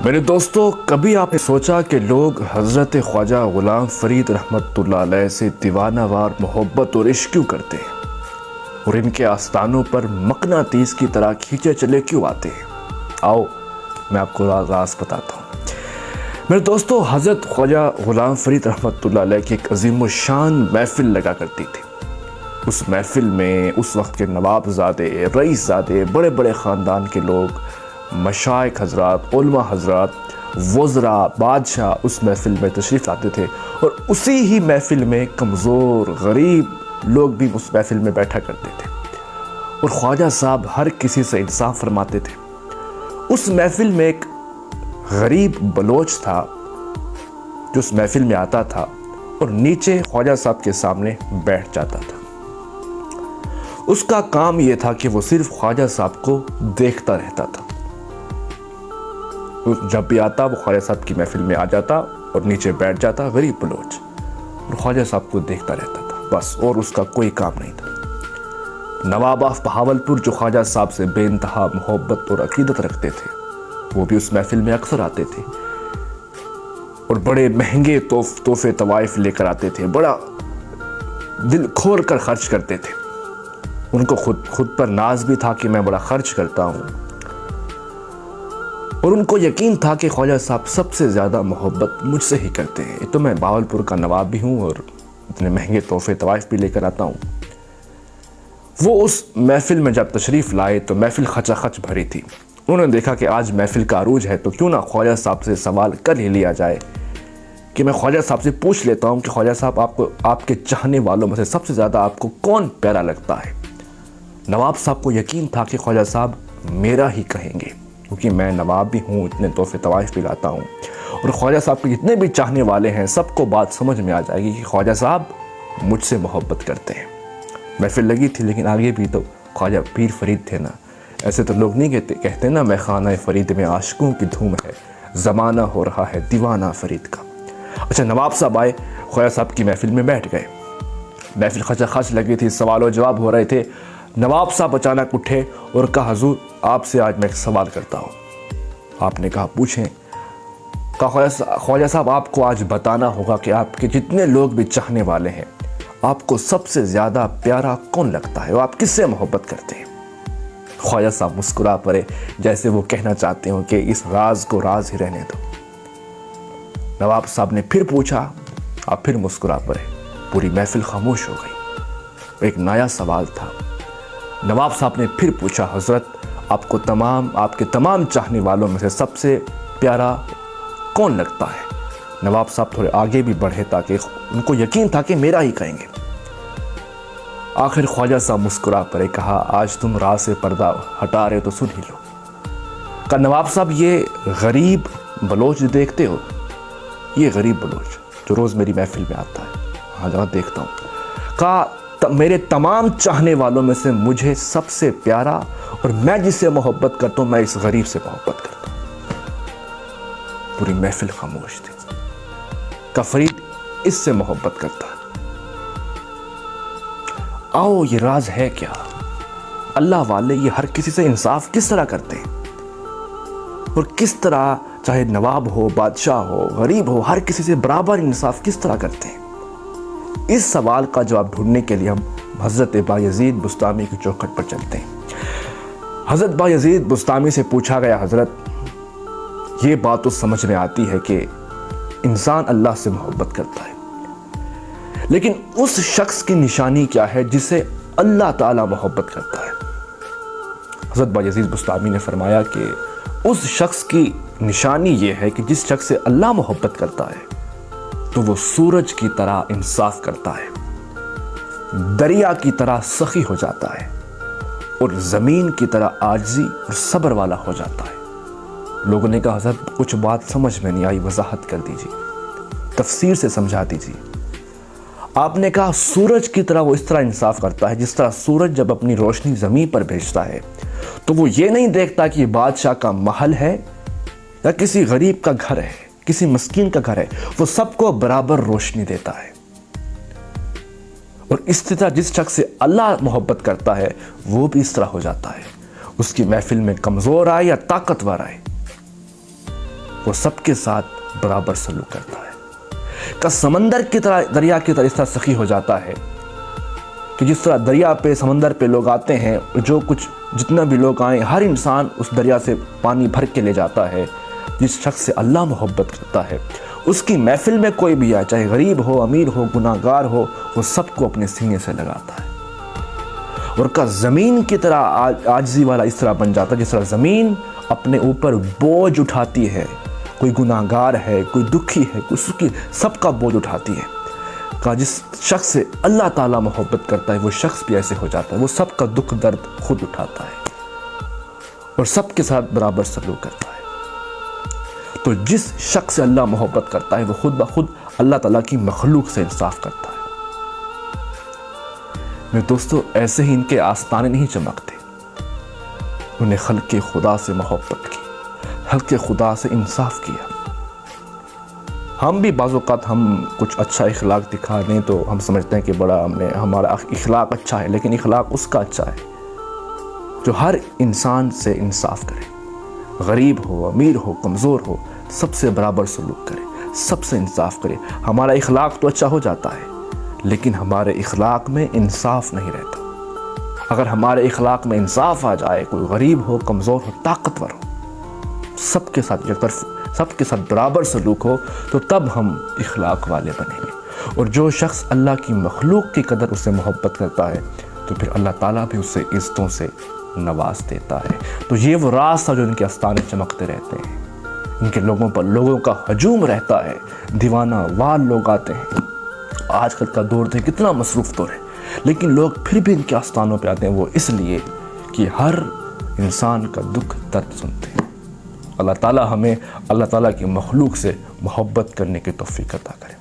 میرے دوستو، کبھی آپ نے سوچا کہ لوگ حضرت خواجہ غلام فرید رحمت اللہ علیہ سے دیوانہ وار محبت اور عشق کیوں کرتے ہیں اور ان کے آستانوں پر مقناطیس کی طرح کھینچے چلے کیوں آتے ہیں؟ آؤ میں آپ کو راز بتاتا ہوں۔ میرے دوستو، حضرت خواجہ غلام فرید رحمت اللہ علیہ کی ایک عظیم الشان محفل لگا کرتی تھی۔ اس محفل میں اس وقت کے نواب زادے، رئیس زادے، بڑے بڑے خاندان کے لوگ، مشائخ حضرات، علماء حضرات، وزراء، بادشاہ اس محفل میں تشریف لاتے تھے، اور اسی ہی محفل میں کمزور غریب لوگ بھی اس محفل میں بیٹھا کرتے تھے، اور خواجہ صاحب ہر کسی سے انصاف فرماتے تھے۔ اس محفل میں ایک غریب بلوچ تھا جو اس محفل میں آتا تھا اور نیچے خواجہ صاحب کے سامنے بیٹھ جاتا تھا۔ اس کا کام یہ تھا کہ وہ صرف خواجہ صاحب کو دیکھتا رہتا تھا۔ جب بھی آتا وہ خواجہ صاحب کی محفل میں آ جاتا اور نیچے بیٹھ جاتا غریب بلوچ، اور خواجہ صاحب کو دیکھتا رہتا تھا بس، اور اس کا کوئی کام نہیں تھا۔ نواب آف بہاولپور جو خواجہ صاحب سے بے انتہا محبت اور عقیدت رکھتے تھے، وہ بھی اس محفل میں اکثر آتے تھے اور بڑے مہنگے تحفے طوائف لے کر آتے تھے، بڑا دل کھول کر خرچ کرتے تھے۔ ان کو خود پر ناز بھی تھا کہ میں بڑا خرچ کرتا ہوں، اور ان کو یقین تھا کہ خواجہ صاحب سب سے زیادہ محبت مجھ سے ہی کرتے ہیں۔ تو میں بہاولپور کا نواب بھی ہوں اور اتنے مہنگے تحفے طوائف بھی لے کر آتا ہوں۔ وہ اس محفل میں جب تشریف لائے تو محفل خچا خچ بھری تھی۔ انہوں نے دیکھا کہ آج محفل کا عروج ہے تو کیوں نہ خواجہ صاحب سے سوال کر ہی لیا جائے، کہ میں خواجہ صاحب سے پوچھ لیتا ہوں کہ خواجہ صاحب آپ کے چاہنے والوں میں سے سب سے زیادہ آپ کو کون پیارا لگتا ہے؟ نواب صاحب کو یقین تھا کہ خواجہ صاحب میرا ہی کہیں گے، کیونکہ میں نواب بھی ہوں، اتنے تحفے طوائف بھی لاتا ہوں، اور خواجہ صاحب کے جتنے بھی چاہنے والے ہیں سب کو بات سمجھ میں آ جائے گی کہ خواجہ صاحب مجھ سے محبت کرتے ہیں۔ محفل لگی تھی لیکن آگے بھی تو خواجہ پیر فرید تھے نا۔ ایسے تو لوگ نہیں کہتے نا میں خانہ فرید میں عاشقوں کی دھوم ہے، زمانہ ہو رہا ہے دیوانہ فرید کا۔ اچھا، نواب صاحب آئے، خواجہ صاحب کی محفل میں بیٹھ گئے۔ محفل خچا خچ لگی تھی، سوال و جواب ہو رہے تھے۔ نواب صاحب اچانک اٹھے اور کہا، حضور آپ سے آج میں ایک سوال کرتا ہوں۔ آپ نے کہا پوچھیں۔ کہا، خواجہ صاحب آپ کو آج بتانا ہوگا کہ آپ کے جتنے لوگ بھی چاہنے والے ہیں، آپ کو سب سے زیادہ پیارا کون لگتا ہے، اور آپ کس سے محبت کرتے ہیں؟ خواجہ صاحب مسکرا پڑے، جیسے وہ کہنا چاہتے ہوں کہ اس راز کو راز ہی رہنے دو۔ نواب صاحب نے پھر پوچھا، آپ پھر مسکرا پڑے۔ پوری محفل خاموش ہو گئی۔ ایک نیا سوال تھا۔ نواب صاحب نے پھر پوچھا، حضرت آپ کے تمام چاہنے والوں میں سے سب سے پیارا کون لگتا ہے؟ نواب صاحب تھوڑے آگے بھی بڑھے تاکہ ان کو یقین تھا کہ میرا ہی کہیں گے۔ آخر خواجہ صاحب مسکرا پڑے، کہا، آج تم راز سے پردہ ہٹا رہے تو سن ہی لو۔ کہا، نواب صاحب یہ غریب بلوچ دیکھتے ہو، یہ غریب بلوچ جو روز میری محفل میں آتا ہے، ہاں جہاں دیکھتا ہوں، کہا میرے تمام چاہنے والوں میں سے مجھے سب سے پیارا اور میں جس سے محبت کرتا ہوں، میں اس غریب سے محبت کرتا ہوں۔ پوری محفل خاموش تھی۔ کہ فرید اس سے محبت کرتا ہے۔ آؤ یہ راز ہے کیا؟ اللہ والے یہ ہر کسی سے انصاف کس طرح کرتے ہیں، اور کس طرح چاہے نواب ہو، بادشاہ ہو، غریب ہو، ہر کسی سے برابر انصاف کس طرح کرتے ہیں؟ اس سوال کا جواب ڈھونڈنے کے لیے ہم حضرت بایزید بسطامی کی چوکھٹ پر چلتے ہیں۔ حضرت بایزید بسطامی سے پوچھا گیا، حضرت یہ بات تو سمجھ میں آتی ہے کہ انسان اللہ سے محبت کرتا ہے، لیکن اس شخص کی نشانی کیا ہے جسے اللہ تعالی محبت کرتا ہے؟ حضرت بایزید بسطامی نے فرمایا کہ اس شخص کی نشانی یہ ہے کہ جس شخص سے اللہ محبت کرتا ہے تو وہ سورج کی طرح انصاف کرتا ہے، دریا کی طرح سخی ہو جاتا ہے، اور زمین کی طرح عاجزی اور صبر والا ہو جاتا ہے۔ لوگوں نے کہا، حضرت کچھ بات سمجھ میں نہیں آئی، وضاحت کر دیجیے، تفسیر سے سمجھا دیجیے۔ آپ نے کہا سورج کی طرح وہ اس طرح انصاف کرتا ہے جس طرح سورج جب اپنی روشنی زمین پر بھیجتا ہے تو وہ یہ نہیں دیکھتا کہ یہ بادشاہ کا محل ہے یا کسی غریب کا گھر ہے، کسی مسکین کا گھر ہے، وہ سب کو برابر روشنی دیتا ہے۔ اور اس طرح جس شخص سے اللہ محبت کرتا ہے وہ بھی اس طرح ہو جاتا ہے، اس کی محفل میں کمزور آئے یا طاقتور آئے، وہ سب کے ساتھ برابر سلوک کرتا ہے. کا سمندر کی طرح دریا کی طرح اس طرح سخی ہو جاتا ہے کہ جس طرح دریا پہ سمندر پہ لوگ آتے ہیں، جو کچھ جتنا بھی لوگ آئیں ہر انسان اس دریا سے پانی بھر کے لے جاتا ہے. جس شخص سے اللہ محبت کرتا ہے اس کی محفل میں کوئی بھی آئے، چاہے غریب ہو، امیر ہو، گناہ گار ہو، وہ سب کو اپنے سینے سے لگاتا ہے. اور کا زمین کی طرح عاجزی والا اس طرح بن جاتا ہے جس طرح زمین اپنے اوپر بوجھ اٹھاتی ہے. کوئی گناہ گار ہے، کوئی دکھی ہے، کوئی سکھی، سب کا بوجھ اٹھاتی ہے. کہ جس شخص سے اللہ تعالیٰ محبت کرتا ہے وہ شخص بھی ایسے ہو جاتا ہے، وہ سب کا دکھ درد خود اٹھاتا ہے اور سب کے ساتھ برابر سلوک کرتا ہے. تو جس شخص سے اللہ محبت کرتا ہے وہ خود بخود اللہ تعالیٰ کی مخلوق سے انصاف کرتا ہے. میرے دوستو، ایسے ہی ان کے آستانے نہیں چمکتے. انہیں خلق خدا سے محبت کی، خلق خدا سے انصاف کیا. ہم بھی بعض اوقات ہم کچھ اچھا اخلاق دکھا دیں تو ہم سمجھتے ہیں کہ بڑا ہمارا اخلاق اچھا ہے، لیکن اخلاق اس کا اچھا ہے جو ہر انسان سے انصاف کرے. غریب ہو، امیر ہو، کمزور ہو، سب سے برابر سلوک کرے، سب سے انصاف کرے. ہمارا اخلاق تو اچھا ہو جاتا ہے لیکن ہمارے اخلاق میں انصاف نہیں رہتا. اگر ہمارے اخلاق میں انصاف آ جائے، کوئی غریب ہو، کمزور ہو، طاقتور ہو، سب کے ساتھ یک طرف، سب کے ساتھ برابر سلوک ہو، تو تب ہم اخلاق والے بنیں گے. اور جو شخص اللہ کی مخلوق کی قدر اسے محبت کرتا ہے تو پھر اللہ تعالیٰ بھی اسے عزتوں سے نواز دیتا ہے. تو یہ وہ راز تھا جو ان کے آستانے چمکتے رہتے ہیں. ان کے لوگوں پر لوگوں کا ہجوم رہتا ہے، دیوانہ وار لوگ آتے ہیں. آج کل کا دور ہے، کتنا مصروف دور ہے، لیکن لوگ پھر بھی ان کے آستانوں پہ آتے ہیں. وہ اس لیے کہ ہر انسان کا دکھ درد سنتے ہیں. اللہ تعالیٰ ہمیں اللہ تعالیٰ کی مخلوق سے محبت کرنے کی توفیق عطا کرے.